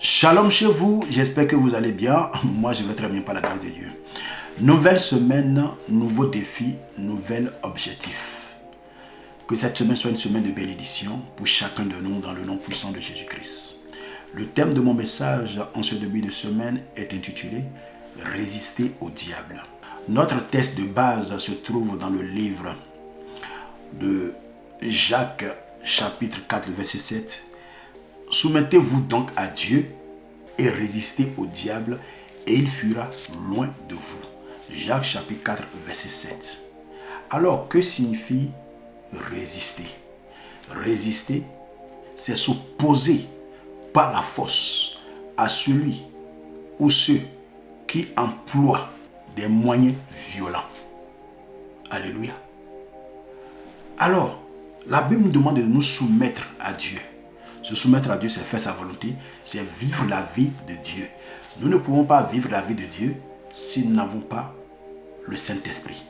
Shalom chez vous, j'espère que vous allez bien. Moi, je vais très bien par la grâce de Dieu. Nouvelle semaine, nouveaux défis, nouvel objectif. Que cette semaine soit une semaine de bénédiction pour chacun de nous dans le nom puissant de Jésus-Christ. Le thème de mon message en ce début de semaine est intitulé « Résister au diable ». Notre texte de base se trouve dans le livre de Jacques, chapitre 4, verset 7. Soumettez-vous donc à Dieu et résistez au diable et il fuira loin de vous. Jacques chapitre 4 verset 7. Alors que signifie résister? Résister, c'est s'opposer par la force à celui ou ceux qui emploient des moyens violents. Alléluia. Alors, la Bible nous demande de nous soumettre à Dieu. Se soumettre à Dieu, c'est faire sa volonté, c'est vivre la vie de Dieu. Nous ne pouvons pas vivre la vie de Dieu si nous n'avons pas le Saint-Esprit.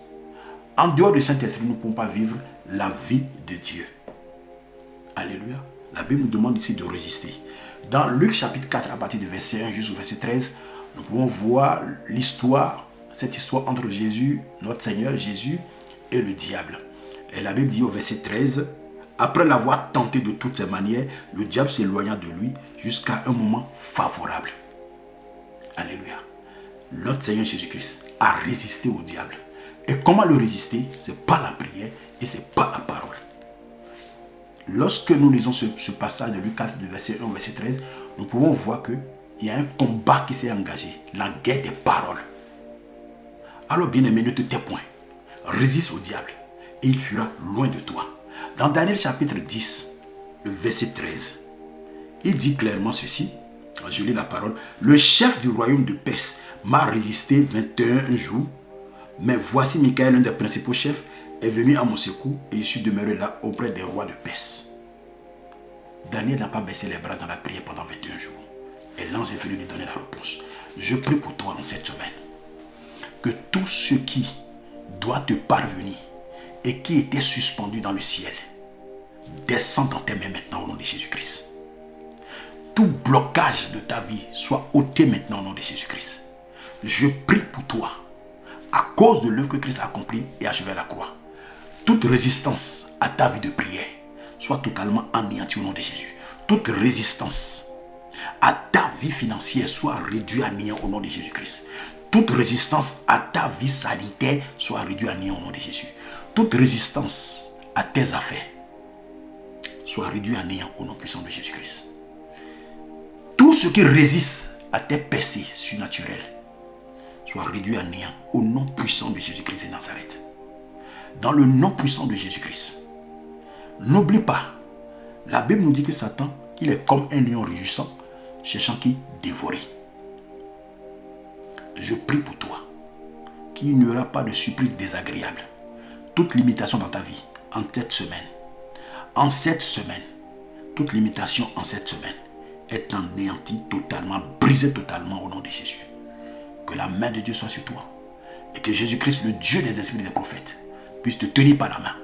En dehors du Saint-Esprit, nous ne pouvons pas vivre la vie de Dieu. Alléluia. La Bible nous demande ici de résister. Dans Luc chapitre 4, à partir du verset 1 jusqu'au verset 13, nous pouvons voir l'histoire, cette histoire entre Jésus, notre Seigneur Jésus, et le diable. Et la Bible dit au verset 13, après l'avoir tenté de toutes ses manières, le diable s'éloigna de lui jusqu'à un moment favorable. Alléluia. Notre Seigneur Jésus-Christ a résisté au diable. Et comment le résister? C'est par la prière et c'est par la parole. Lorsque nous lisons ce passage de Luc 4, du verset 1 au verset 13, nous pouvons voir qu'il y a un combat qui s'est engagé, la guerre des paroles. Alors bien-aimé, ne te tais point. Résiste au diable et il fuira loin de toi. Dans Daniel chapitre 10, le verset 13, il dit clairement ceci, je lis la parole, « Le chef du royaume de Perse m'a résisté 21 jours, mais voici Michael, l'un des principaux chefs, est venu à mon secours et je suis demeuré là auprès des rois de Perse. » Daniel n'a pas baissé les bras dans la prière pendant 21 jours. Et l'ange est venu lui donner la réponse. Je prie pour toi en cette semaine que tout ce qui doit te parvenir et qui était suspendu dans le ciel descend dans tes mains maintenant au nom de Jésus-Christ. Tout blocage de ta vie soit ôté maintenant au nom de Jésus-Christ. Je prie pour toi à cause de l'œuvre que Christ a accomplie et achevé à la croix. Toute résistance à ta vie de prière soit totalement anéantie au nom de Jésus. Toute résistance à ta vie financière soit réduite à néant au nom de Jésus-Christ. Toute résistance à ta vie sanitaire soit réduite à néant au nom de Jésus. Toute résistance à tes affaires soit réduite à néant au nom puissant de Jésus-Christ. Tout ce qui résiste à tes percées surnaturelles soit réduit à néant au nom puissant de Jésus-Christ de Nazareth. Dans le nom puissant de Jésus-Christ. N'oublie pas, la Bible nous dit que Satan, il est comme un lion rugissant, cherchant qui dévorer. Je prie pour toi qu'il n'y aura pas de surprise désagréable. Toute limitation dans ta vie, en cette semaine, toute limitation en cette semaine est anéantie totalement, brisée totalement au nom de Jésus. Que la main de Dieu soit sur toi et que Jésus-Christ, le Dieu des esprits et des prophètes, puisse te tenir par la main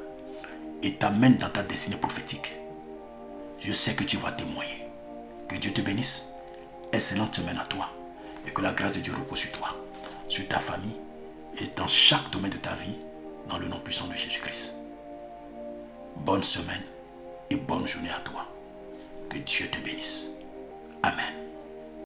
et t'amène dans ta destinée prophétique. Je sais que tu vas témoigner. Que Dieu te bénisse. Excellente semaine à toi et que la grâce de Dieu repose sur toi, sur ta famille et dans chaque domaine de ta vie dans le nom puissant de Jésus-Christ. Bonne semaine et bonne journée à toi. Que Dieu te bénisse. Amen.